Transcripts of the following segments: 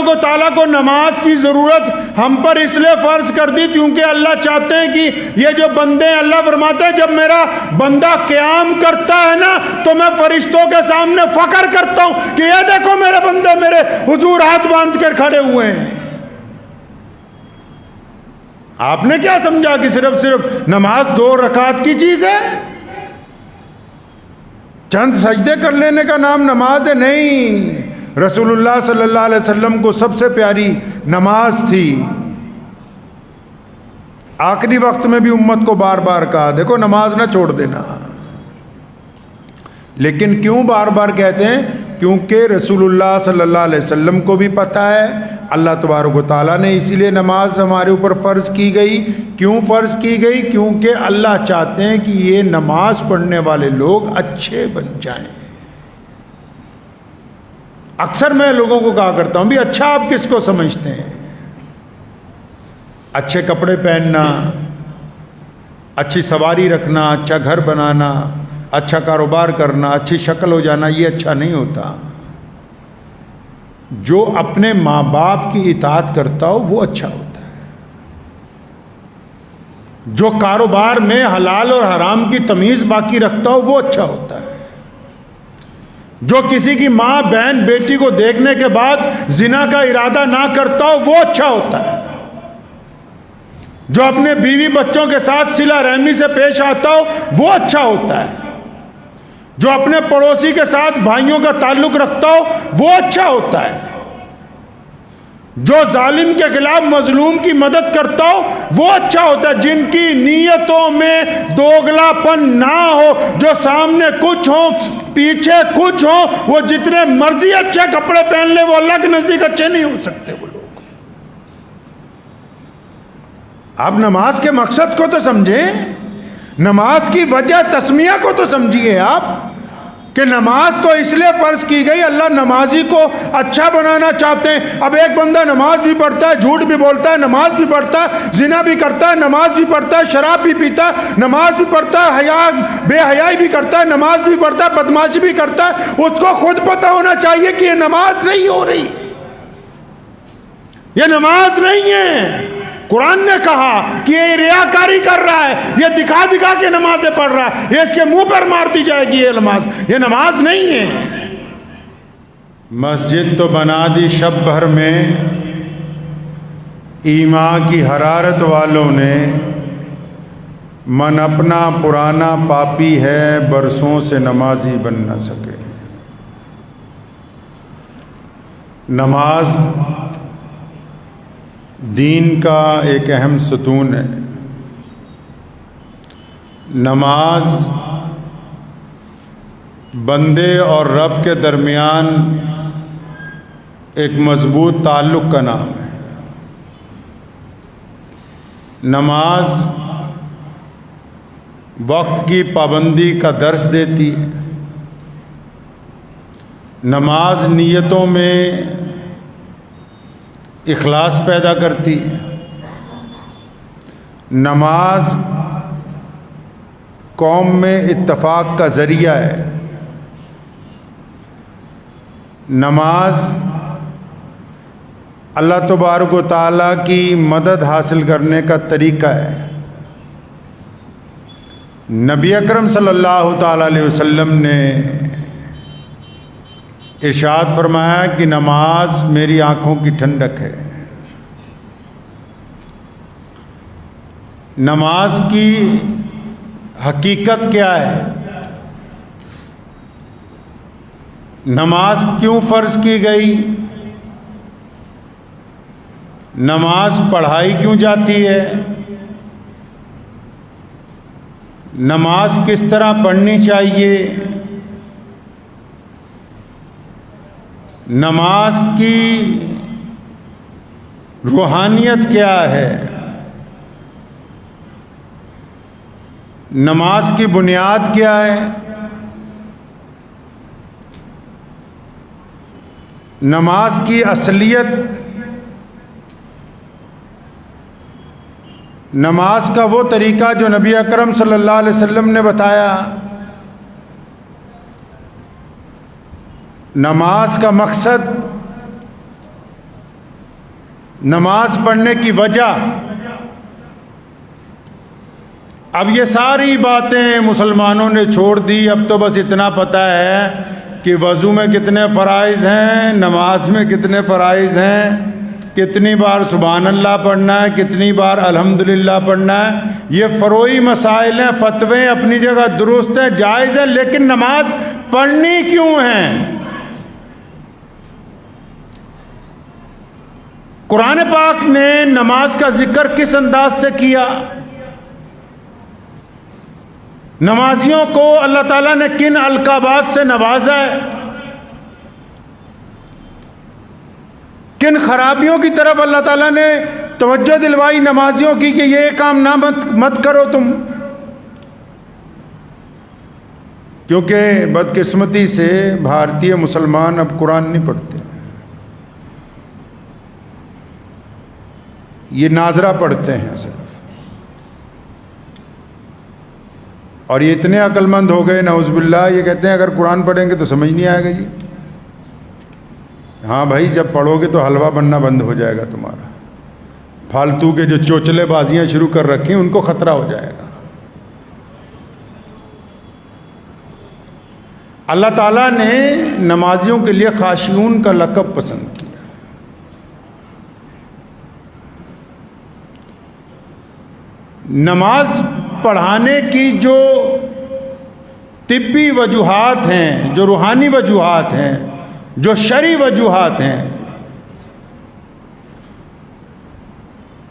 کو تعالیٰ کو نماز کی ضرورت ہم پر اس لیے فرض کر دی کیونکہ اللہ چاہتے ہیں کہ یہ جو بندے ہیں، اللہ فرماتے ہیں جب میرا بندہ قیام کرتا ہے نا تو میں فرشتوں کے سامنے فخر کرتا ہوں کہ یہ دیکھو میرے بندے میرے حضور ہاتھ باندھ کر کھڑے ہوئے ہیں۔ آپ نے کیا سمجھا کہ صرف نماز 2 رکعت کی چیز ہے، چند سجدے کر لینے کا نام نماز ہے؟ نہیں، رسول اللہ صلی اللہ علیہ وسلم کو سب سے پیاری نماز تھی۔ آخری وقت میں بھی امت کو بار بار کہا دیکھو نماز نہ چھوڑ دینا۔ لیکن کیوں بار بار کہتے ہیں؟ کیونکہ رسول اللہ صلی اللہ علیہ وسلم کو بھی پتہ ہے اللہ تبارک و تعالیٰ نے اسی لیے نماز ہمارے اوپر فرض کی گئی۔ کیوں فرض کی گئی؟ کیونکہ اللہ چاہتے ہیں کہ یہ نماز پڑھنے والے لوگ اچھے بن جائیں۔ اکثر میں لوگوں کو کہا کرتا ہوں بھی اچھا آپ کس کو سمجھتے ہیں؟ اچھے کپڑے پہننا، اچھی سواری رکھنا، اچھا گھر بنانا، اچھا کاروبار کرنا، اچھی شکل ہو جانا، یہ اچھا نہیں ہوتا۔ جو اپنے ماں باپ کی اطاعت کرتا ہو وہ اچھا ہوتا ہے۔ جو کاروبار میں حلال اور حرام کی تمیز باقی رکھتا ہو وہ اچھا ہوتا ہے۔ جو کسی کی ماں بہن بیٹی کو دیکھنے کے بعد زنا کا ارادہ نہ کرتا ہو وہ اچھا ہوتا ہے۔ جو اپنے بیوی بچوں کے ساتھ صلہ رحمی سے پیش آتا ہو وہ اچھا ہوتا ہے۔ جو اپنے پڑوسی کے ساتھ بھائیوں کا تعلق رکھتا ہو وہ اچھا ہوتا ہے۔ جو ظالم کے خلاف مظلوم کی مدد کرتا ہو وہ اچھا ہوتا ہے۔ جن کی نیتوں میں دوگلا پن نہ ہو، جو سامنے کچھ ہو پیچھے کچھ ہو، وہ جتنے مرضی اچھے کپڑے پہن لے وہ اللہ کے نزدیک اچھے نہیں ہو سکتے وہ لوگ۔ آپ نماز کے مقصد کو تو سمجھیں، نماز کی وجہ تسمیہ کو تو سمجھیے آپ کہ نماز تو اس لیے فرض کی گئی، اللہ نمازی کو اچھا بنانا چاہتے ہیں۔ اب ایک بندہ نماز بھی پڑھتا ہے، جھوٹ بھی بولتا ہے، نماز بھی پڑھتا ہے، زنا بھی کرتا ہے، نماز بھی پڑھتا ہے، شراب بھی پیتا ہے، نماز بھی پڑھتا ہے، بے حیائی بھی کرتا ہے، نماز بھی پڑھتا ہے، بدماشی بھی کرتا ہے۔ اس کو خود پتہ ہونا چاہیے کہ یہ نماز نہیں ہو رہی، یہ نماز نہیں ہے۔ قرآن نے کہا کہ یہ ریاکاری کر رہا ہے، یہ دکھا دکھا کے نمازیں پڑھ رہا ہے، یہ اس کے منہ پر مار دی جائے گی یہ نماز نہیں ہے۔ مسجد تو بنا دی شب بھر میں، ایمان کی حرارت والوں نے، من اپنا پرانا پاپی ہے برسوں سے نمازی بن نہ سکے۔ نماز دین کا ایک اہم ستون ہے۔ نماز بندے اور رب کے درمیان ایک مضبوط تعلق کا نام ہے۔ نماز وقت کی پابندی کا درس دیتی ہے۔ نماز نیتوں میں اخلاص پیدا کرتی ہے۔ نماز قوم میں اتفاق کا ذریعہ ہے۔ نماز اللہ تبارک و تعالیٰ کی مدد حاصل کرنے کا طریقہ ہے۔ نبی اکرم صلی اللہ تعالیٰ علیہ وسلم نے ارشاد فرمایا کہ نماز میری آنکھوں کی ٹھنڈک ہے۔ نماز کی حقیقت کیا ہے؟ نماز کیوں فرض کی گئی؟ نماز پڑھائی کیوں جاتی ہے؟ نماز کس طرح پڑھنی چاہیے؟ نماز کی روحانیت کیا ہے؟ نماز کی بنیاد کیا ہے؟ نماز کی اصلیت، نماز کا وہ طریقہ جو نبی اکرم صلی اللہ علیہ وسلم نے بتایا۔ نماز کا مقصد نماز پڑھنے کی وجہ. اب یہ ساری باتیں مسلمانوں نے چھوڑ دی. اب تو بس اتنا پتہ ہے کہ وضو میں کتنے فرائض ہیں، نماز میں کتنے فرائض ہیں، کتنی بار سبحان اللہ پڑھنا ہے، کتنی بار الحمدللہ پڑھنا ہے. یہ فروعی مسائل ہیں، فتوے اپنی جگہ درست ہیں، جائز ہیں، لیکن نماز پڑھنی کیوں ہے؟ قرآن پاک نے نماز کا ذکر کس انداز سے کیا؟ نمازیوں کو اللہ تعالیٰ نے کن القابات سے نوازا ہے؟ کن خرابیوں کی طرف اللہ تعالیٰ نے توجہ دلوائی نمازیوں کی کہ یہ کام نہ مت کرو تم؟ کیونکہ بدقسمتی سے بھارتی مسلمان اب قرآن نہیں پڑھتے، یہ ناظرہ پڑھتے ہیں صرف. اور یہ اتنے عقل مند ہو گئے نعوذ باللہ، یہ کہتے ہیں اگر قرآن پڑھیں گے تو سمجھ نہیں آئے گا. جی ہاں بھائی، جب پڑھو گے تو حلوہ بننا بند ہو جائے گا تمہارا. فالتو کے جو چوچلے بازیاں شروع کر رکھی ان کو خطرہ ہو جائے گا. اللہ تعالیٰ نے نمازیوں کے لیے خاشعون کا لقب پسند کیا. نماز پڑھانے کی جو طبی وجوہات ہیں، جو روحانی وجوہات ہیں، جو شرعی وجوہات ہیں،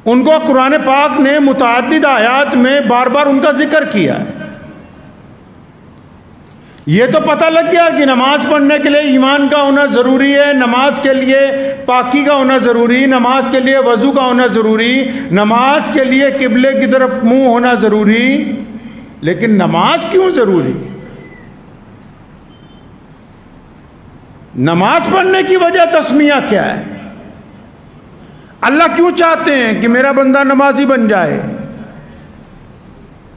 ان کو قرآن پاک نے متعدد آیات میں بار بار ان کا ذکر کیا ہے. یہ تو پتہ لگ گیا کہ نماز پڑھنے کے لیے ایمان کا ہونا ضروری ہے، نماز کے لیے پاکی کا ہونا ضروری، نماز کے لیے وضو کا ہونا ضروری، نماز کے لیے قبلے کی طرف منہ ہونا ضروری. لیکن نماز کیوں ضروری؟ نماز پڑھنے کی وجہ تسمیہ کیا ہے؟ اللہ کیوں چاہتے ہیں کہ میرا بندہ نمازی بن جائے؟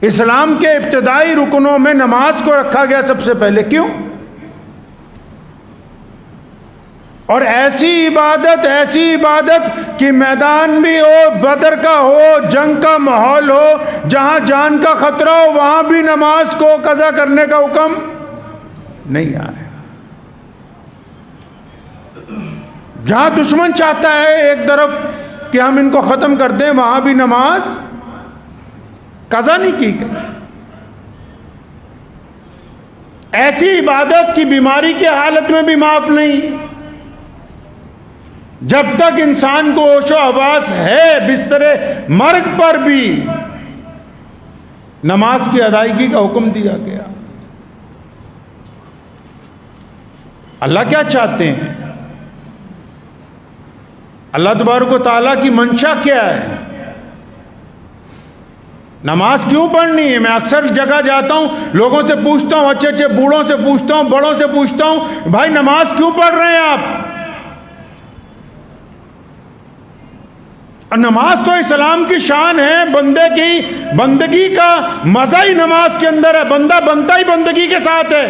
اسلام کے ابتدائی رکنوں میں نماز کو رکھا گیا سب سے پہلے. کیوں؟ اور ایسی عبادت کہ میدان بھی ہو، بدر کا ہو، جنگ کا ماحول ہو، جہاں جان کا خطرہ ہو، وہاں بھی نماز کو قضا کرنے کا حکم نہیں آیا. جہاں دشمن چاہتا ہے ایک طرف کہ ہم ان کو ختم کر دیں، وہاں بھی نماز قضا نہیں کی گئی. ایسی عبادت کی بیماری کی حالت میں بھی معاف نہیں. جب تک انسان کو ہوش و حواس ہے، بستر مرگ پر بھی نماز کی ادائیگی کا حکم دیا گیا. اللہ کیا چاہتے ہیں؟ اللہ تبارک و تعالیٰ کی منشا کیا ہے؟ نماز کیوں پڑھنی ہے؟ میں اکثر جگہ جاتا ہوں، لوگوں سے پوچھتا ہوں، اچھے اچھے بوڑھوں سے پوچھتا ہوں، بڑوں سے پوچھتا ہوں، بھائی نماز کیوں پڑھ رہے ہیں آپ؟ اور نماز تو اسلام کی شان ہے. بندے کی بندگی کا مزہ ہی نماز کے اندر ہے. بندہ بنتا ہی بندگی کے ساتھ ہے.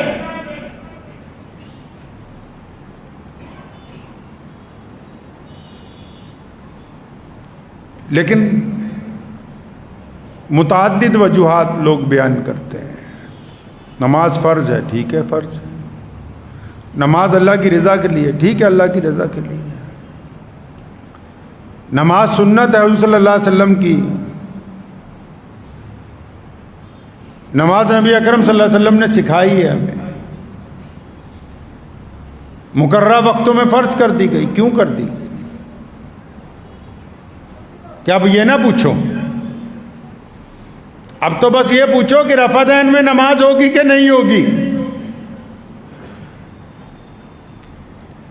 لیکن متعدد وجوہات لوگ بیان کرتے ہیں. نماز فرض ہے، ٹھیک ہے فرض ہے. نماز اللہ کی رضا کے لیے، ٹھیک ہے اللہ کی رضا کے لیے. نماز سنت ہے حضور صلی اللہ علیہ وسلم کی. نماز نبی اکرم صلی اللہ علیہ وسلم نے سکھائی ہے ہمیں. مقررہ وقتوں میں فرض کر دی گئی. کیوں کر دی؟ کیا اب یہ نہ پوچھو؟ اب تو بس یہ پوچھو کہ رفعتین میں نماز ہوگی کہ نہیں ہوگی.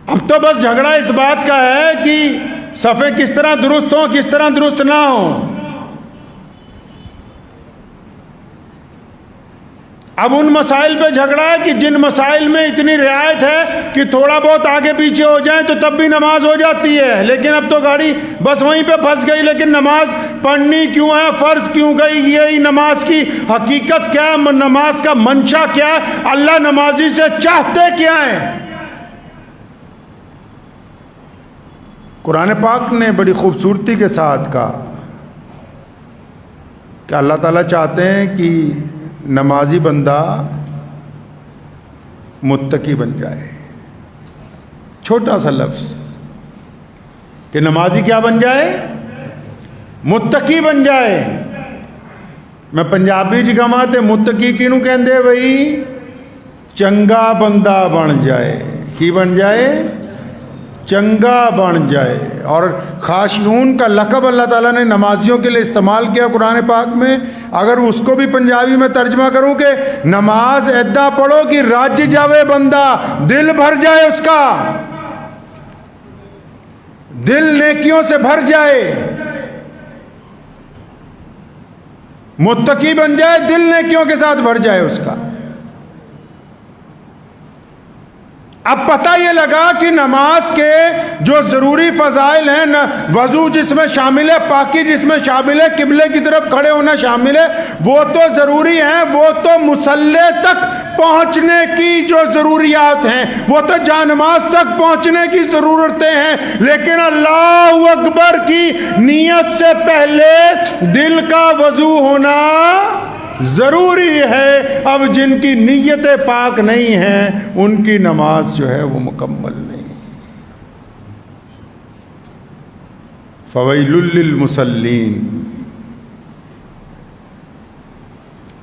اب تو بس جھگڑا اس بات کا ہے کہ صفیں کس طرح درست ہوں، کس طرح درست نہ ہوں. اب ان مسائل پہ جھگڑا ہے کہ جن مسائل میں اتنی رعایت ہے کہ تھوڑا بہت آگے پیچھے ہو جائیں تو تب بھی نماز ہو جاتی ہے. لیکن اب تو گاڑی بس وہیں پہ پھنس گئی. لیکن نماز پڑھنی کیوں ہے؟ فرض کیوں گئی؟ یہی نماز کی حقیقت کیا ہے؟ نماز کا منشا کیا ہے؟ اللہ نمازی سے چاہتے کیا ہے؟ قرآن پاک نے بڑی خوبصورتی کے ساتھ کہا کہ اللہ تعالیٰ چاہتے ہیں کہ نمازی بندہ متقی بن جائے. چھوٹا سا لفظ کہ نمازی کیا بن جائے؟ متقی بن جائے. میں پنجابی جی کہاں متقی کینوں کہندے بھئی چنگا بندہ بن جائے. کی بن جائے؟ چنگا بن جائے. اور خاشعون کا لقب اللہ تعالیٰ نے نمازیوں کے لیے استعمال کیا قرآن پاک میں. اگر اس کو بھی پنجابی میں ترجمہ کروں کہ نماز ایدا پڑھو کہ رج جاوے بندہ، دل بھر جائے، اس کا دل نیکیوں سے بھر جائے. متقی بن جائے، دل نیکیوں کے ساتھ بھر جائے اس کا. اب پتہ یہ لگا کہ نماز کے جو ضروری فضائل ہیں، وضو جس میں شامل ہے، پاکی جس میں شامل ہے، قبلے کی طرف کھڑے ہونا شامل ہے، وہ تو ضروری ہیں. وہ تو مصلی تک پہنچنے کی جو ضروریات ہیں، وہ تو جانماز تک پہنچنے کی ضرورتیں ہیں. لیکن اللہ اکبر کی نیت سے پہلے دل کا وضو ہونا ضروری ہے. اب جن کی نیتیں پاک نہیں ہیں ان کی نماز جو ہے وہ مکمل نہیں. فویل للمصلین،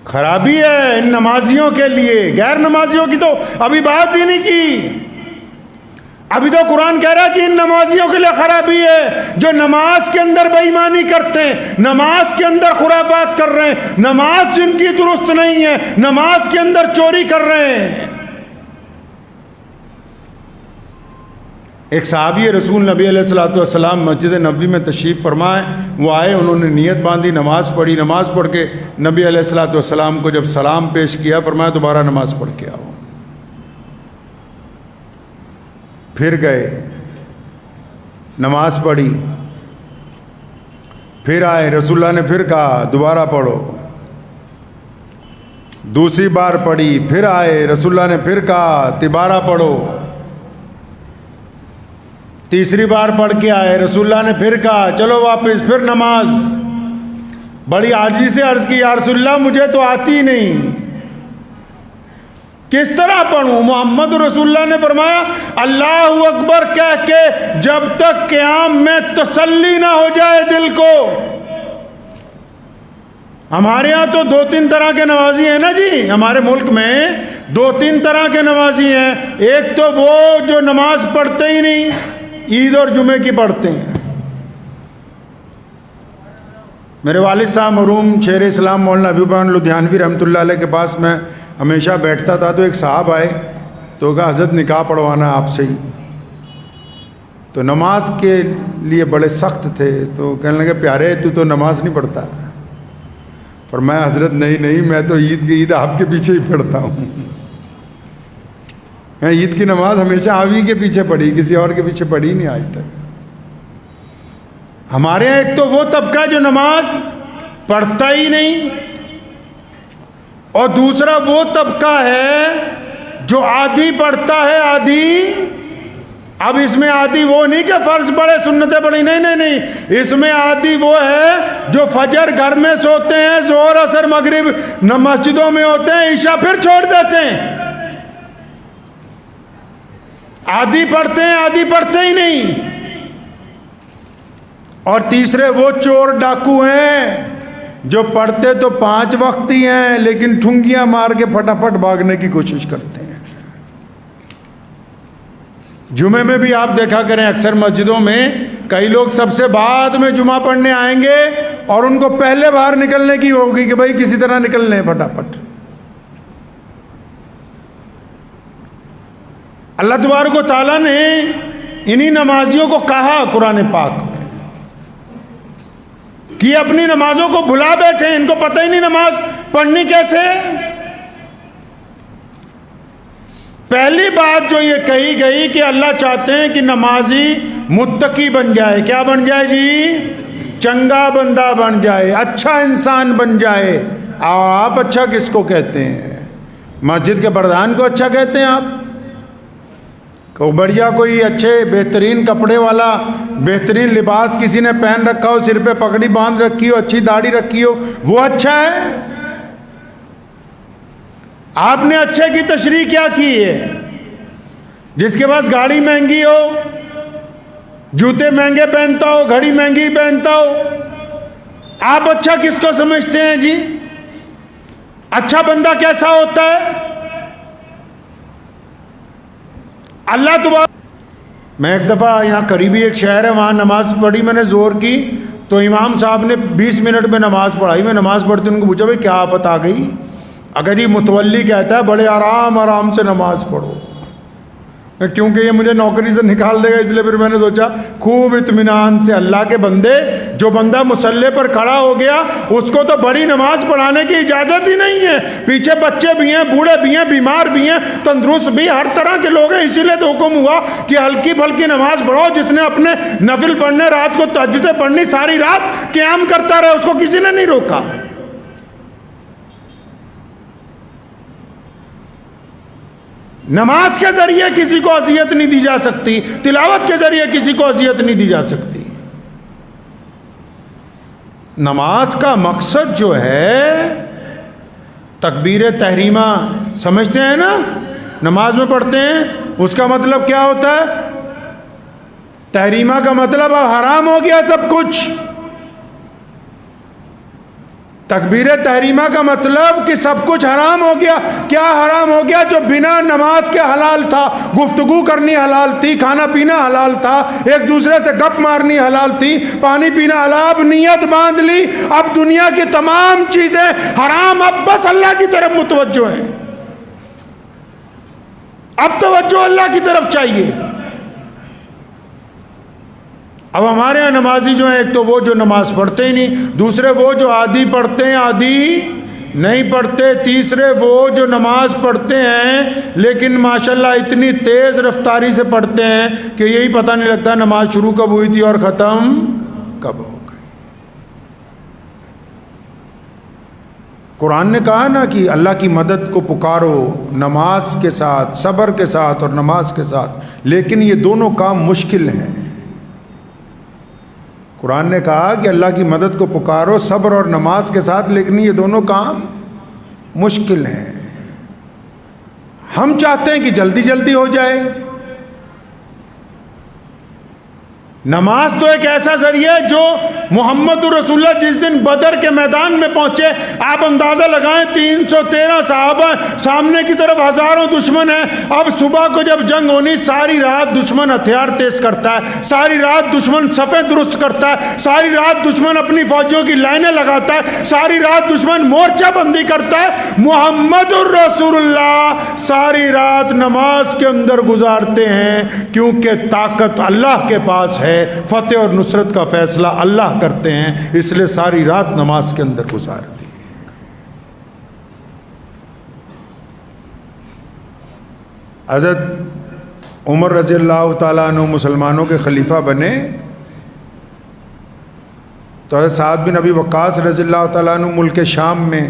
خرابی ہے ان نمازیوں کے لیے. غیر نمازیوں کی تو ابھی بات ہی نہیں کی. ابھی تو قرآن کہہ رہا ہے کہ ان نمازیوں کے لیے خرابی ہے جو نماز کے اندر بے ایمانی کرتے ہیں، نماز کے اندر خرافات کر رہے ہیں، نماز جن کی درست نہیں ہے، نماز کے اندر چوری کر رہے ہیں. ایک صحابی رسول نبی علیہ الصلوۃ والسلام مسجد نبوی میں تشریف فرمائے. وہ آئے، انہوں نے نیت باندھی، نماز پڑھی. نماز پڑھ کے نبی علیہ الصلوۃ والسلام کو جب سلام پیش کیا، فرمایا دوبارہ نماز پڑھ کے آؤ. پھر گئے، نماز پڑھی، پھر آئے، رسول اللہ نے پھر کہا دوبارہ پڑھو. دوسری بار پڑھی، پھر آئے، رسول اللہ نے پھر کہا دوبارہ پڑھو. تیسری بار پڑھ کے آئے، رسول اللہ نے پھر کہا چلو واپس، پھر نماز. بڑی عاجزی سے عرض کی یا رسول اللہ مجھے تو آتی نہیں، کس طرح پڑھوں؟ محمد رسول اللہ نے فرمایا اللہ اکبر کہہ کے جب تک قیام میں تسلی نہ ہو جائے دل کو. ہمارے ہاں تو 2-3 طرح کے نمازی ہیں نا جی. ہمارے ملک میں 2-3 طرح کے نمازی ہیں. ایک تو وہ جو نماز پڑھتے ہی نہیں، عید اور جمعے کی پڑھتے ہیں. میرے والد صاحب مرحوم شیر اسلام مولانا حبیب الرحمن لدھیانوی رحمۃ اللہ علیہ کے پاس میں ہمیشہ بیٹھتا تھا. تو ایک صاحب آئے تو کہا حضرت نکاح پڑھوانا آپ سے ہی. تو نماز کے لیے بڑے سخت تھے. تو کہنے لگے پیارے تو نماز نہیں پڑھتا. فرمایا حضرت نہیں میں تو عید کی عید آپ کے پیچھے ہی پڑھتا ہوں. میں عید کی نماز ہمیشہ آپ ہی کے پیچھے پڑھی، کسی اور کے پیچھے پڑھی نہیں آج تک. ہمارے یہاں ایک تو وہ طبقہ جو نماز پڑھتا ہی نہیں، اور دوسرا وہ طبقہ ہے جو آدھی پڑھتا ہے، آدھی. اب اس میں آدھی وہ نہیں کہ فرض پڑھے سنتیں پڑھی، نہیں. اس میں آدھی وہ ہے جو فجر گھر میں سوتے ہیں، ظہر عصر مغرب مسجدوں میں ہوتے ہیں، عشاء پھر چھوڑ دیتے ہیں. آدھی پڑھتے ہیں، آدھی پڑھتے ہی نہیں. اور تیسرے وہ چور ڈاکو ہیں جو پڑھتے تو 5 وقت ہی ہیں لیکن ٹھنگیاں مار کے پھٹافٹ بھاگنے کی کوشش کرتے ہیں. جمعے میں بھی آپ دیکھا کریں اکثر مسجدوں میں کئی لوگ سب سے بعد میں جمعہ پڑھنے آئیں گے اور ان کو پہلے باہر نکلنے کی ہوگی کہ بھائی کسی طرح نکل لیں پھٹافٹ. اللہ تبارک و تعالیٰ نے انہی نمازیوں کو کہا قرآن پاک میں کہ اپنی نمازوں کو بھلا بیٹھے، ان کو پتہ ہی نہیں نماز پڑھنی کیسے. پہلی بات جو یہ کہی گئی کہ اللہ چاہتے ہیں کہ نمازی متقی بن جائے. کیا بن جائے جی؟ چنگا بندہ بن جائے، اچھا انسان بن جائے. آپ اچھا کس کو کہتے ہیں؟ مسجد کے پردھان کو اچھا کہتے ہیں آپ؟ کہ بڑھیا کوئی اچھے بہترین کپڑے والا بہترین لباس کسی نے پہن رکھا ہو، سر پہ پگڑی باندھ رکھی ہو، اچھی داڑھی رکھی ہو، وہ اچھا ہے؟ آپ نے اچھے کی تشریح کیا کی ہے؟ جس کے پاس گاڑی مہنگی ہو، جوتے مہنگے پہنتا ہو، گھڑی مہنگی پہنتا ہو، آپ اچھا کس کو سمجھتے ہیں جی؟ اچھا بندہ کیسا ہوتا ہے؟ اللہ تبارک، میں ایک دفعہ یہاں قریبی ایک شہر ہے، وہاں نماز پڑھی میں نے زور کی، تو امام صاحب نے 20 منٹ میں نماز پڑھائی. میں نماز پڑھتی ان کو پوچھا بھائی کیا آفت آ گئی؟ اگر یہ متولی کہتا ہے بڑے آرام سے نماز پڑھو، کیونکہ یہ مجھے نوکری سے نکال دے گا، اس لیے پھر میں نے سوچا خوب اطمینان سے اللہ کے بندے، جو بندہ مصلی پر کھڑا ہو گیا اس کو تو بڑی نماز پڑھانے کی اجازت ہی نہیں ہے. پیچھے بچے بھی ہیں، بوڑھے بھی ہیں، بیمار بھی ہیں، تندرست بھی، ہر طرح کے لوگ ہیں. اسی لیے تو حکم ہوا کہ ہلکی پھلکی نماز پڑھو. جس نے اپنے نفل پڑھنے، رات کو تہجدیں پڑھنی، ساری رات قیام کرتا رہے، اس کو کسی نے نہیں روکا. نماز کے ذریعے کسی کو اذیت نہیں دی جا سکتی، تلاوت کے ذریعے کسی کو اذیت نہیں دی جا سکتی. نماز کا مقصد جو ہے تکبیر تحریمہ سمجھتے ہیں نا، نماز میں پڑھتے ہیں، اس کا مطلب کیا ہوتا ہے؟ تحریمہ کا مطلب اب حرام ہو گیا سب کچھ. تکبیر تحریمہ کا مطلب کہ سب کچھ حرام ہو گیا. کیا حرام ہو گیا؟ جو بنا نماز کے حلال تھا، گفتگو کرنی حلال تھی، کھانا پینا حلال تھا، ایک دوسرے سے گپ مارنی حلال تھی، پانی پینا حلال. اب نیت باندھ لی، اب دنیا کی تمام چیزیں حرام، اب بس اللہ کی طرف متوجہ ہیں. اب توجہ اللہ کی طرف چاہیے. اب ہمارے یہاں نمازی جو ہیں، ایک تو وہ جو نماز پڑھتے ہی نہیں، دوسرے وہ جو آدھی پڑھتے ہیں آدھی نہیں پڑھتے، تیسرے وہ جو نماز پڑھتے ہیں لیکن ماشاءاللہ اتنی تیز رفتاری سے پڑھتے ہیں کہ یہی پتہ نہیں لگتا نماز شروع کب ہوئی تھی اور ختم کب ہو گئی. قرآن نے کہا نا کہ اللہ کی مدد کو پکارو نماز کے ساتھ، صبر کے ساتھ اور نماز کے ساتھ، لیکن یہ دونوں کام مشکل ہیں. قرآن نے کہا کہ اللہ کی مدد کو پکارو صبر اور نماز کے ساتھ، لیکن یہ دونوں کام مشکل ہیں. ہم چاہتے ہیں کہ جلدی جلدی ہو جائے. نماز تو ایک ایسا ذریعہ ہے جو محمد رسول اللہ جس دن بدر کے میدان میں پہنچے، آپ اندازہ لگائیں 313 صحابہ، سامنے کی طرف ہزاروں دشمن ہیں. اب صبح کو جب جنگ ہونی، ساری رات دشمن ہتھیار تیز کرتا ہے، ساری رات دشمن صفیں درست کرتا ہے، ساری رات دشمن اپنی فوجیوں کی لائنیں لگاتا ہے، ساری رات دشمن مورچہ بندی کرتا ہے. محمد رسول اللہ ساری رات نماز کے اندر گزارتے ہیں، کیونکہ طاقت اللہ کے پاس ہے، فتح اور نصرت کا فیصلہ اللہ کرتے ہیں، اس لیے ساری رات نماز کے اندر گزار دی. حضرت عمر رضی اللہ تعالیٰ عنہ مسلمانوں کے خلیفہ بنے تو حضرت سعد بن ابی وقاص رضی اللہ تعالیٰ عنہ ملک شام میں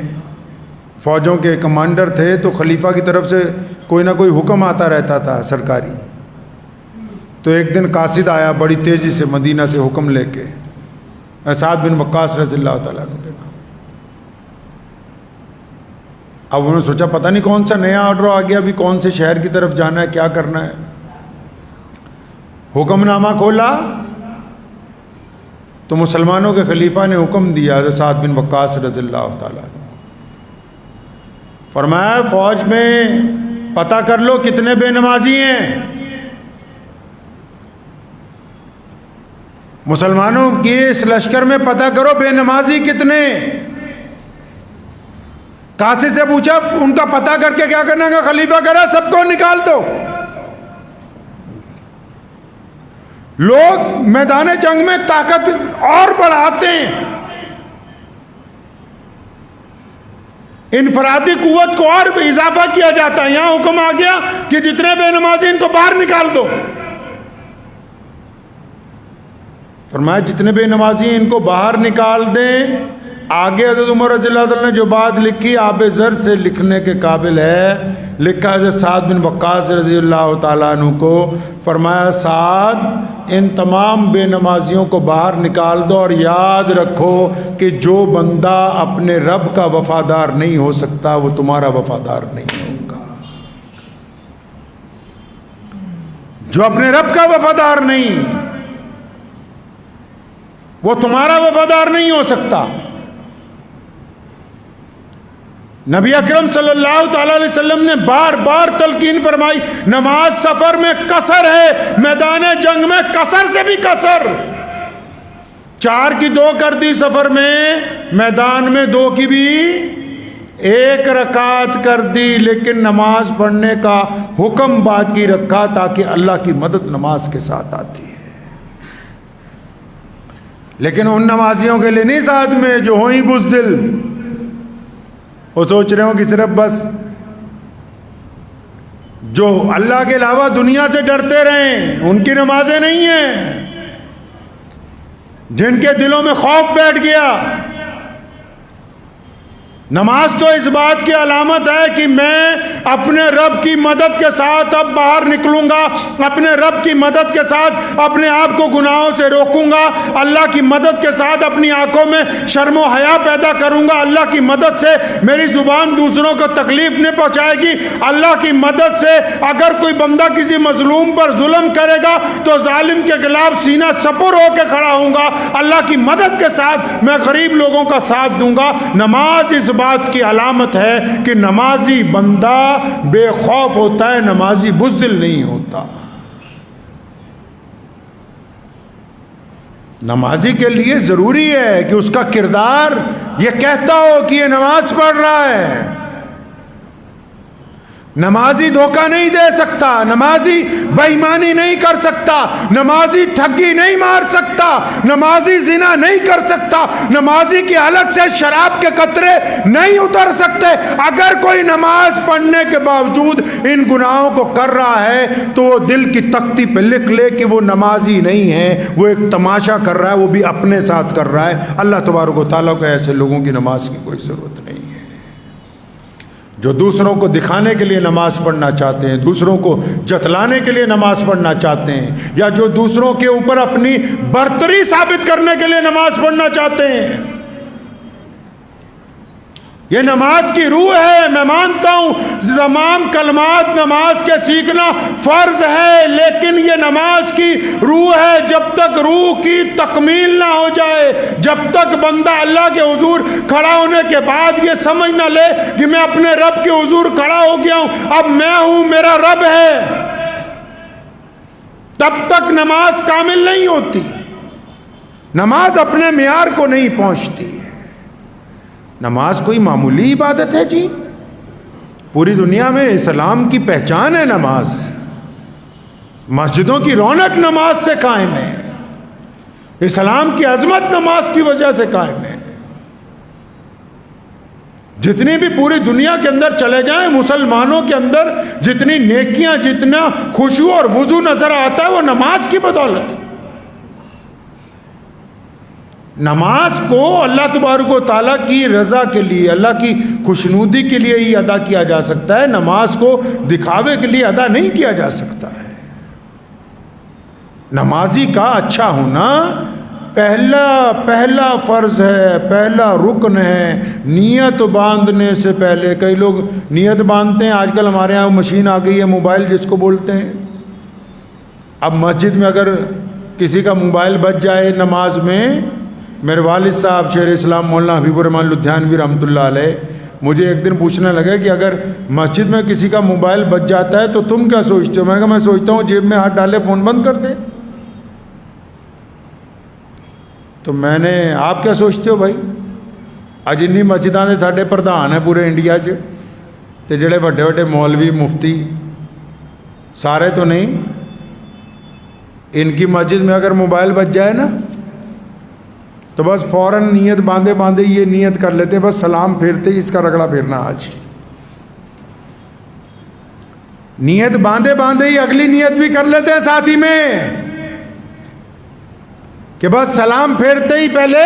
فوجوں کے کمانڈر تھے، تو خلیفہ کی طرف سے کوئی نہ کوئی حکم آتا رہتا تھا سرکاری. تو ایک دن قاصد آیا بڑی تیزی سے مدینہ سے حکم لے کے، سعد بن وقاص رضی اللہ تعالیٰ عنہ کے نام. اب انہوں نے سوچا پتہ نہیں کون سا نیا آرڈر آ گیا، ابھی کون سے شہر کی طرف جانا ہے، کیا کرنا ہے. حکم نامہ کھولا تو مسلمانوں کے خلیفہ نے حکم دیا حضرت سعد بن وقاص رضی اللہ تعالیٰ عنہ، فرمایا فوج میں پتہ کر لو کتنے بے نمازی ہیں. مسلمانوں کی اس لشکر میں پتہ کرو بے نمازی کتنے. قاصد سے پوچھا ان کا پتہ کر کے کیا کرنا ہے؟ خلیفہ کہہ رہا سب کو نکال دو. لوگ میدان جنگ میں طاقت اور بڑھاتے ہیں، انفرادی قوت کو اور اضافہ کیا جاتا ہے. یہاں حکم آ گیا کہ جتنے بے نمازی ان کو باہر نکال دو. فرمایا جتنے بے نمازی ان کو باہر نکال دیں، آگے حضرت عمر رضی اللہ عنہ نے جو بات لکھی آب زر سے لکھنے کے قابل ہے. لکھا حضرت سعد بن وقاص رضی اللہ تعالیٰ عنہ کو، فرمایا سعد ان تمام بے نمازیوں کو باہر نکال دو اور یاد رکھو کہ جو بندہ اپنے رب کا وفادار نہیں ہو سکتا وہ تمہارا وفادار نہیں ہوگا. جو اپنے رب کا وفادار نہیں وہ تمہارا وفادار نہیں ہو سکتا. نبی اکرم صلی اللہ تعالی علیہ وسلم نے بار بار تلقین فرمائی نماز سفر میں قصر ہے، میدان جنگ میں قصر سے بھی قصر. 4 کی 2 کر دی سفر میں، میدان میں 2 کی بھی 1 رکعت کر دی، لیکن نماز پڑھنے کا حکم باقی رکھا تاکہ اللہ کی مدد نماز کے ساتھ آتی ہے. لیکن ان نمازیوں کے لیے نہیں ساتھ میں جو ہوں ہی بزدل، وہ سوچ رہے ہوں کہ صرف بس جو اللہ کے علاوہ دنیا سے ڈرتے رہیں ان کی نمازیں نہیں ہیں، جن کے دلوں میں خوف بیٹھ گیا. نماز تو اس بات کی علامت ہے کہ میں اپنے رب کی مدد کے ساتھ اب باہر نکلوں گا، اپنے رب کی مدد کے ساتھ اپنے آپ کو گناہوں سے روکوں گا، اللہ کی مدد کے ساتھ اپنی آنکھوں میں شرم و حیا پیدا کروں گا، اللہ کی مدد سے میری زبان دوسروں کو تکلیف نہیں پہنچائے گی، اللہ کی مدد سے اگر کوئی بندہ کسی مظلوم پر ظلم کرے گا تو ظالم کے خلاف سینہ سپر ہو کے کھڑا ہوں گا، اللہ کی مدد کے ساتھ میں غریب لوگوں کا ساتھ دوں گا. نماز اس بات کی علامت ہے کہ نمازی بندہ بے خوف ہوتا ہے، نمازی بزدل نہیں ہوتا. نمازی کے لیے ضروری ہے کہ اس کا کردار یہ کہتا ہو کہ یہ نماز پڑھ رہا ہے. نمازی دھوکہ نہیں دے سکتا، نمازی بے ایمانی نہیں کر سکتا، نمازی ٹھگی نہیں مار سکتا، نمازی زنا نہیں کر سکتا، نمازی کی حلق سے شراب کے قطرے نہیں اتر سکتے. اگر کوئی نماز پڑھنے کے باوجود ان گناہوں کو کر رہا ہے تو وہ دل کی تختی پہ لکھ لے کہ وہ نمازی نہیں ہے، وہ ایک تماشا کر رہا ہے، وہ بھی اپنے ساتھ کر رہا ہے. اللہ تبارک و تعالیٰ کو ایسے لوگوں کی نماز کی کوئی ضرورت نہیں ہے. جو دوسروں کو دکھانے کے لیے نماز پڑھنا چاہتے ہیں، دوسروں کو جتلانے کے لیے نماز پڑھنا چاہتے ہیں، یا جو دوسروں کے اوپر اپنی برتری ثابت کرنے کے لیے نماز پڑھنا چاہتے ہیں، یہ نماز کی روح ہے. میں مانتا ہوں تمام کلمات نماز کے سیکھنا فرض ہے، لیکن یہ نماز کی روح ہے. جب تک روح کی تکمیل نہ ہو جائے، جب تک بندہ اللہ کے حضور کھڑا ہونے کے بعد یہ سمجھ نہ لے کہ میں اپنے رب کے حضور کھڑا ہو گیا ہوں، اب میں ہوں، میرا رب ہے، تب تک نماز کامل نہیں ہوتی. نماز اپنے معیار کو نہیں پہنچتی. نماز کوئی معمولی عبادت ہے جی؟ پوری دنیا میں اسلام کی پہچان ہے نماز. مسجدوں کی رونق نماز سے قائم ہے، اسلام کی عظمت نماز کی وجہ سے قائم ہے. جتنی بھی پوری دنیا کے اندر چلے جائیں، مسلمانوں کے اندر جتنی نیکیاں، جتنا خشوع اور وضو نظر آتا ہے وہ نماز کی بدولت ہے. نماز کو اللہ تبارک و تعالیٰ کی رضا کے لیے، اللہ کی خوشنودی کے لیے ہی ادا کیا جا سکتا ہے. نماز کو دکھاوے کے لیے ادا نہیں کیا جا سکتا ہے. نمازی کا اچھا ہونا پہلا فرض ہے، پہلا رکن ہے. نیت باندھنے سے پہلے، کئی لوگ نیت باندھتے ہیں، آج کل ہمارے یہاں مشین آ گئی ہے موبائل جس کو بولتے ہیں. اب مسجد میں اگر کسی کا موبائل بج جائے نماز میں، میرے والد صاحب شیخ اسلام مولانا حبیب الرحمن لدھیانوی رحمۃ اللہ علیہ مجھے ایک دن پوچھنے لگے کہ اگر مسجد میں کسی کا موبائل بج جاتا ہے تو تم کیا سوچتے ہو؟ میں نے کہا میں سوچتا ہوں جیب میں ہاتھ ڈالے فون بند کر دے. تو میں نے آپ کیا سوچتے ہو بھائی؟ اج انی مسجداں دے ساڈے پردھان ہیں پورے انڈیا چ، تے جڑے وڈے وڈے مولوی مفتی سارے تو نہیں. ان کی مسجد میں اگر موبائل بج جائے نا تو بس فوراً نیت باندھے باندھے یہ نیت کر لیتے، بس سلام پھیرتے ہی اس کا رگڑا پھیرنا. آج نیت باندھے باندھے ہی اگلی نیت بھی کر لیتے ہیں ساتھی میں کہ بس سلام پھیرتے ہی پہلے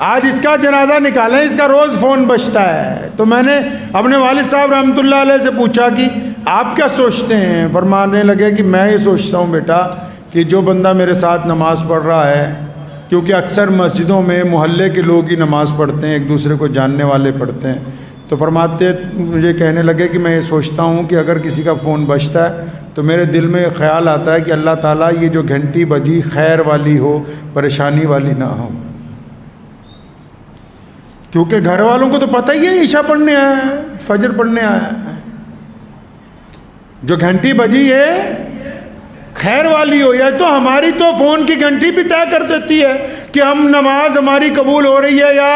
آج اس کا جنازہ نکالیں، اس کا روز فون بجتا ہے۔ تو میں نے اپنے والد صاحب رحمۃ اللہ علیہ سے پوچھا کہ آپ کیا سوچتے ہیں؟ فرمانے لگے کہ میں یہ سوچتا ہوں بیٹا کہ جو بندہ میرے ساتھ نماز پڑھ رہا ہے، کیونکہ اکثر مسجدوں میں محلے کے لوگ ہی نماز پڑھتے ہیں، ایک دوسرے کو جاننے والے پڑھتے ہیں، تو فرماتے مجھے کہنے لگے کہ میں یہ سوچتا ہوں کہ اگر کسی کا فون بجتا ہے تو میرے دل میں خیال آتا ہے کہ اللہ تعالیٰ یہ جو گھنٹی بجی خیر والی ہو، پریشانی والی نہ ہو، کیونکہ گھر والوں کو تو پتہ ہی ہے عشاء پڑھنے آیا ہے، فجر پڑھنے آیا ہے، جو گھنٹی بجی ہے خیر والی ہو، یا تو ہماری تو فون کی گھنٹی بھی طے کر دیتی ہے کہ ہم نماز ہماری قبول ہو رہی ہے یا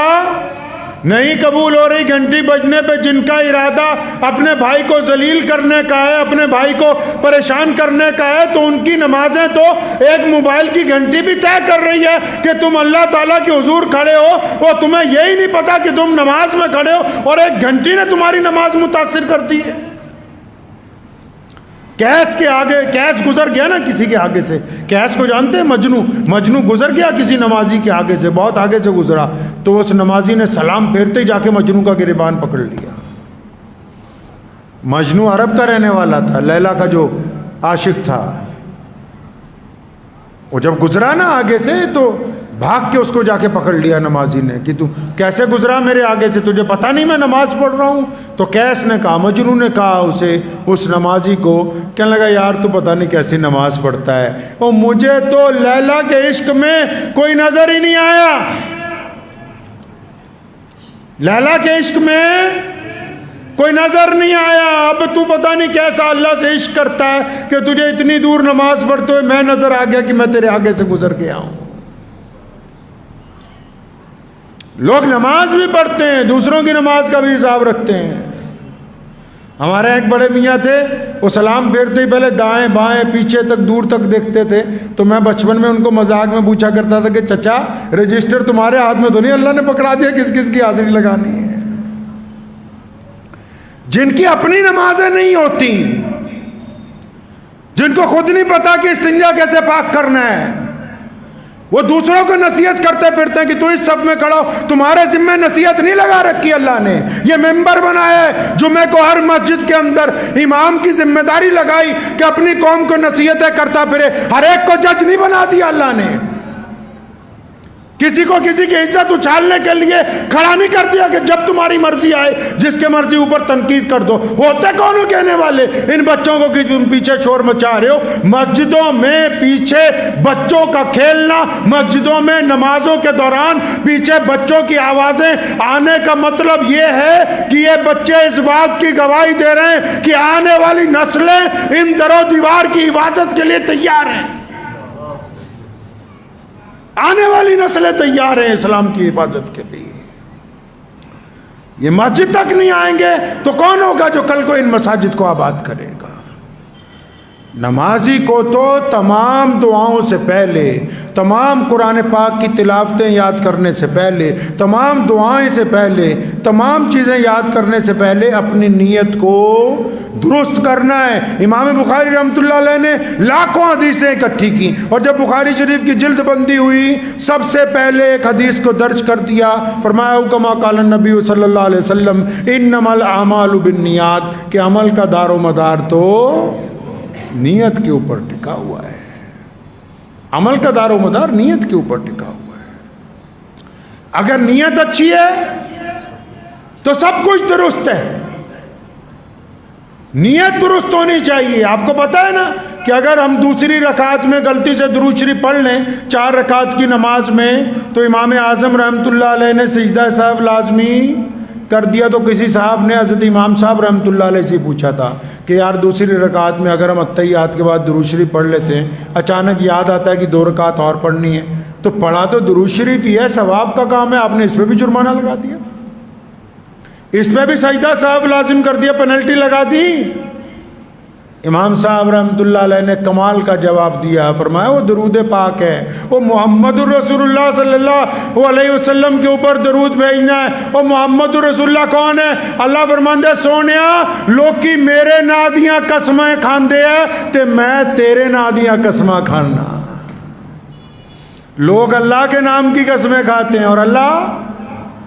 نہیں قبول ہو رہی۔ گھنٹی بجنے پہ جن کا ارادہ اپنے بھائی کو ذلیل کرنے کا ہے، اپنے بھائی کو پریشان کرنے کا ہے، تو ان کی نمازیں تو ایک موبائل کی گھنٹی بھی طے کر رہی ہے کہ تم اللہ تعالیٰ کے حضور کھڑے ہو، وہ تمہیں یہی نہیں پتا کہ تم نماز میں کھڑے ہو، اور ایک گھنٹی نے تمہاری نماز متاثر کر دی ہے۔ کیس کے آگے، کیس گزر گیا نا کسی کے آگے سے، کیس کو جانتے ہیں؟ مجنو گزر گیا کسی نمازی کے آگے سے، بہت آگے سے گزرا، تو اس نمازی نے سلام پھیرتے جا کے مجنو کا گریبان پکڑ لیا۔ مجنو عرب کا رہنے والا تھا، لیلا کا جو عاشق تھا، وہ جب گزرا نا آگے سے تو بھاگ کے اس کو جا کے پکڑ لیا نمازی نے کہ تو کیسے گزرا میرے آگے سے، تجھے پتہ نہیں میں نماز پڑھ رہا ہوں؟ تو کیس نے کہا، مجنون نے کہا اسے، اس نمازی کو، کہنے لگا یار تو پتہ نہیں کیسی نماز پڑھتا ہے، اور مجھے تو لیلا کے عشق میں کوئی نظر ہی نہیں آیا، لیلا کے عشق میں کوئی نظر نہیں آیا، اب تو پتہ نہیں کیسا اللہ سے عشق کرتا ہے کہ تجھے اتنی دور نماز پڑھتے ہوئے میں نظر آ گیا کہ میں تیرے آگے سے گزر گیا ہوں۔ لوگ نماز بھی پڑھتے ہیں، دوسروں کی نماز کا بھی حساب رکھتے ہیں۔ ہمارے ایک بڑے میاں تھے، وہ سلام پھیرتے ہی پہلے دائیں بائیں پیچھے تک دور تک دیکھتے تھے، تو میں بچپن میں ان کو مذاق میں پوچھا کرتا تھا کہ چچا رجسٹر تمہارے ہاتھ میں تو نہیں اللہ نے پکڑا دیا کس کس کی حاضری لگانی ہے؟ جن کی اپنی نمازیں نہیں ہوتی، جن کو خود نہیں پتا کہ استنجا کیسے پاک کرنا ہے، وہ دوسروں کو نصیحت کرتے پھرتے ہیں کہ تو اس صف میں کھڑا ہو، تمہارے ذمہ نصیحت نہیں لگا رکھی اللہ نے، یہ ممبر بنایا ہے جمعے کو ہر مسجد کے اندر، امام کی ذمہ داری لگائی کہ اپنی قوم کو نصیحتیں کرتا پھرے، ہر ایک کو جج نہیں بنا دیا اللہ نے، کسی کو کسی کی عزت اچھالنے کے لیے کھڑا نہیں کر دیا کہ جب تمہاری مرضی آئے جس کے مرضی اوپر تنقید کر دو۔ ہوتے کون ہو کہنے والے ان بچوں کو کہ تم پیچھے شور مچا رہے ہو؟ مسجدوں میں پیچھے بچوں کا کھیلنا، مسجدوں میں نمازوں کے دوران پیچھے بچوں کی آوازیں آنے کا مطلب یہ ہے کہ یہ بچے اس بات کی گواہی دے رہے ہیں کہ آنے والی نسلیں ان در و دیوار کی حفاظت کے لیے تیار ہیں، آنے والی نسلیں تیار ہیں اسلام کی حفاظت کے لیے۔ یہ مسجد تک نہیں آئیں گے تو کون ہوگا جو کل کو ان مساجد کو آباد کرے گا؟ نمازی کو تو تمام دعاؤں سے پہلے، تمام قرآن پاک کی تلاوتیں یاد کرنے سے پہلے، تمام دعائیں سے پہلے، تمام چیزیں یاد کرنے سے پہلے اپنی نیت کو درست کرنا ہے۔ امام بخاری رحمۃ اللہ علیہ نے لاکھوں حدیثیں اکٹھی کی، اور جب بخاری شریف کی جلد بندی ہوئی سب سے پہلے ایک حدیث کو درج کر دیا، فرمایا کما قال النبی صلی اللہ علیہ وسلم انما الاعمال بالنیات، کہ عمل کا دار و مدار تو نیت کے اوپر ٹکا ہوا ہے، عمل کا دار و مدار نیت کے اوپر ٹکا ہوا ہے۔ اگر نیت اچھی ہے تو سب کچھ درست ہے، نیت درست ہونی چاہیے۔ آپ کو پتہ ہے نا کہ اگر ہم دوسری رکعت میں غلطی سے درود شریف پڑھ لیں 4 رکعت کی نماز میں، تو امام اعظم رحمۃ اللہ علیہ نے سجدہ صاحب لازمی کر دیا، تو کسی صاحب نے حضرت امام صاحب رحمۃ اللہ علیہ سے پوچھا تھا کہ یار دوسری رکعت میں اگر ہم التحیات کے بعد درود شریف پڑھ لیتے ہیں، اچانک یاد آتا ہے کہ 2 رکعت اور پڑھنی ہے، تو پڑھا تو درود شریف ہی ہے، ثواب کا کام ہے، آپ نے اس پہ بھی جرمانہ لگا دیا، اس پہ بھی سجدہ صاحب لازم کر دیا، پینلٹی لگا دی۔ امام صاحب رحمۃ اللہ علیہ نے کمال کا جواب دیا، فرمایا وہ درود پاک ہے، وہ محمد الرسول اللہ صلی اللہ علیہ وسلم کے اوپر درود بھیجنا ہے۔ وہ محمد الرسول اللہ کون ہے؟ اللہ فرماندے سونیا لوکی میرے نا دیاں قسمیں کھاندے ہیں تے میں تیرے نا دیاں قسماں کھانا۔ لوگ اللہ کے نام کی قسمیں کھاتے ہیں اور اللہ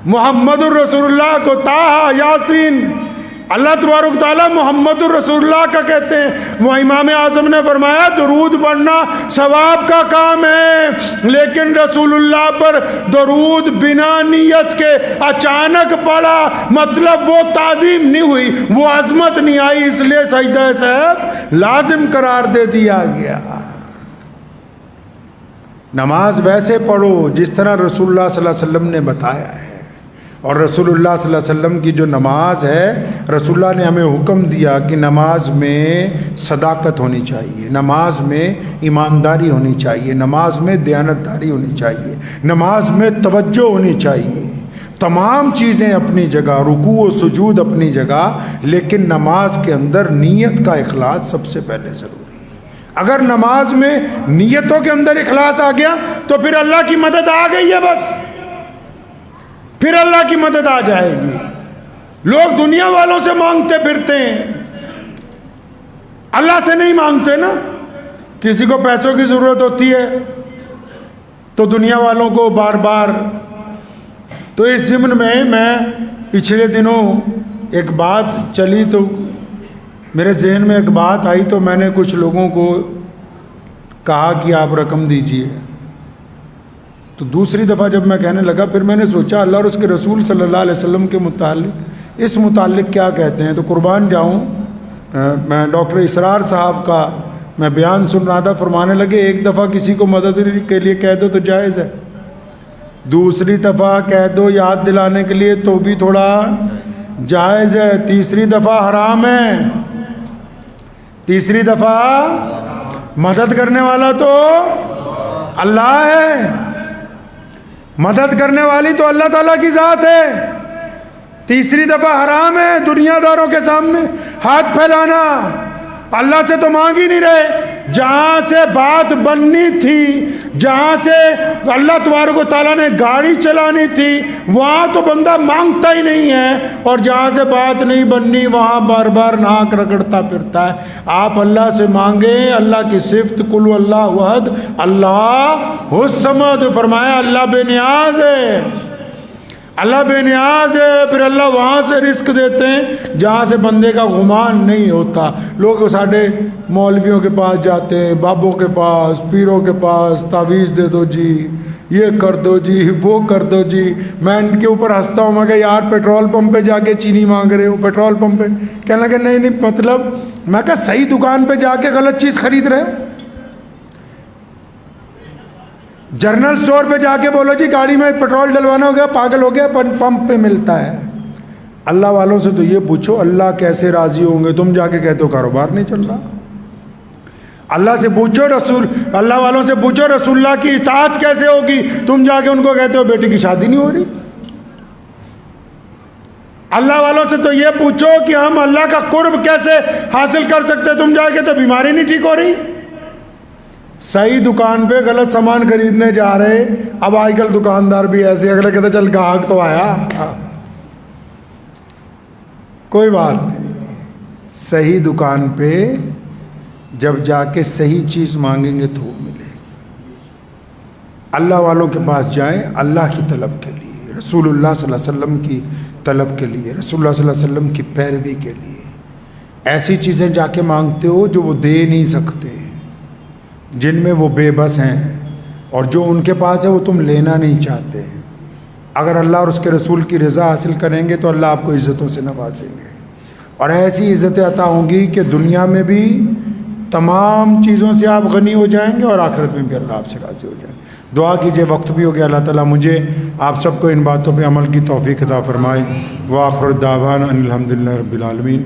محمد الرسول اللہ کو طٰہٰ یاسین، اللہ تبارک تعالیٰ محمد الرسول اللہ کا کہتے ہیں۔ وہ امام اعظم نے فرمایا درود پڑھنا ثواب کا کام ہے، لیکن رسول اللہ پر درود بنا نیت کے اچانک پڑا، مطلب وہ تعظیم نہیں ہوئی، وہ عظمت نہیں آئی، اس لیے سجدہ سیف لازم قرار دے دیا گیا۔ نماز ویسے پڑھو جس طرح رسول اللہ صلی اللہ علیہ وسلم نے بتایا ہے، اور رسول اللہ صلی اللہ علیہ وسلم کی جو نماز ہے، رسول اللہ نے ہمیں حکم دیا کہ نماز میں صداقت ہونی چاہیے، نماز میں ایمانداری ہونی چاہیے، نماز میں دیانتداری ہونی چاہیے، نماز میں توجہ ہونی چاہیے، تمام چیزیں اپنی جگہ، رکوع و سجود اپنی جگہ، لیکن نماز کے اندر نیت کا اخلاص سب سے پہلے ضروری ہے۔ اگر نماز میں نیتوں کے اندر اخلاص آ گیا تو پھر اللہ کی مدد آ گئی ہے، بس پھر اللہ کی مدد آ جائے گی۔ لوگ دنیا والوں سے مانگتے پھرتے ہیں، اللہ سے نہیں مانگتے نا۔ کسی کو پیسوں کی ضرورت ہوتی ہے تو دنیا والوں کو بار بار۔ تو اس ضمن میں پچھلے دنوں ایک بات چلی تو میرے ذہن میں ایک بات آئی، تو میں نے کچھ لوگوں کو کہا کہ آپ رقم دیجئے۔ تو دوسری دفعہ جب میں کہنے لگا، پھر میں نے سوچا اللہ اور اس کے رسول صلی اللہ علیہ وسلم کے متعلق اس متعلق کیا کہتے ہیں۔ تو قربان جاؤں، میں ڈاکٹر اسرار صاحب کا میں بیان سن رہا تھا، فرمانے لگے ایک دفعہ کسی کو مدد کے لیے کہہ دو تو جائز ہے، دوسری دفعہ کہہ دو یاد دلانے کے لیے تو بھی تھوڑا جائز ہے، تیسری دفعہ حرام ہے۔ تیسری دفعہ مدد کرنے والا تو اللہ ہے، مدد کرنے والی تو اللہ تعالیٰ کی ذات ہے۔ تیسری دفعہ حرام ہے دنیا داروں کے سامنے ہاتھ پھیلانا، اللہ سے تو مانگ ہی نہیں رہے۔ جہاں سے بات بننی تھی، جہاں سے اللہ تبارک و تعالیٰ نے گاڑی چلانی تھی، وہاں تو بندہ مانگتا ہی نہیں ہے، اور جہاں سے بات نہیں بننی وہاں بار بار ناک رگڑتا پھرتا ہے۔ آپ اللہ سے مانگیں، اللہ کی صفت قل اللہ احد اللہ الصمد، فرمایا اللہ بے نیاز ہے، اللہ بے نیاز ہے۔ پھر اللہ وہاں سے رزق دیتے ہیں جہاں سے بندے کا گمان نہیں ہوتا۔ لوگ ساڑھے مولویوں کے پاس جاتے ہیں، بابوں کے پاس، پیروں کے پاس، تعویذ دے دو جی، یہ کر دو جی، وہ کر دو جی۔ میں ان کے اوپر ہنستا ہوں، میں کہ یار پیٹرول پمپ پہ جا کے چینی مانگ رہے ہو، پیٹرول پمپ پہ کہنے لگے نہیں مطلب، میں کہا صحیح دکان پہ جا کے غلط چیز خرید رہے ہو۔ جنرل سٹور پہ جا کے بولو جی گاڑی میں پیٹرول ڈلوانا ہو گیا، پاگل ہو گیا، پمپ پہ ملتا ہے۔ اللہ والوں سے تو یہ پوچھو اللہ کیسے راضی ہوں گے، تم جا کے کہتے ہو کاروبار نہیں چل رہا۔ اللہ سے پوچھو، اللہ والوں سے پوچھو رسول اللہ کی اطاعت کیسے ہوگی، تم جا کے ان کو کہتے ہو بیٹی کی شادی نہیں ہو رہی۔ اللہ والوں سے تو یہ پوچھو کہ ہم اللہ کا قرب کیسے حاصل کر سکتے، تم جا کے تو بیماری نہیں ٹھیک ہو رہی۔ صحیح دکان پہ غلط سامان خریدنے جا رہے، اب آج کل دکاندار بھی ایسے، اگلے کہتے چل گاہک تو آیا، کوئی بات نہیں۔ صحیح دکان پہ جب جا کے صحیح چیز مانگیں گے تو وہ ملے گی۔ اللہ والوں کے پاس جائیں اللہ کی طلب کے لیے، رسول اللہ صلی اللہ علیہ وسلم کی طلب کے لیے، رسول اللہ صلی اللہ علیہ وسلم کی پیروی کے لیے۔ ایسی چیزیں جا کے مانگتے ہو جو وہ دے نہیں سکتے، جن میں وہ بے بس ہیں، اور جو ان کے پاس ہے وہ تم لینا نہیں چاہتے۔ اگر اللہ اور اس کے رسول کی رضا حاصل کریں گے تو اللہ آپ کو عزتوں سے نوازیں گے، اور ایسی عزتیں عطا ہوں گی کہ دنیا میں بھی تمام چیزوں سے آپ غنی ہو جائیں گے، اور آخرت میں بھی اللہ آپ سے راضی ہو جائیں گے۔ دعا کیجئے، وقت بھی ہو گیا۔ اللہ تعالیٰ مجھے آپ سب کو ان باتوں پہ عمل کی توفیق عطا فرمائے۔ وآخر دعوانا ان الحمدللہ رب العالمین۔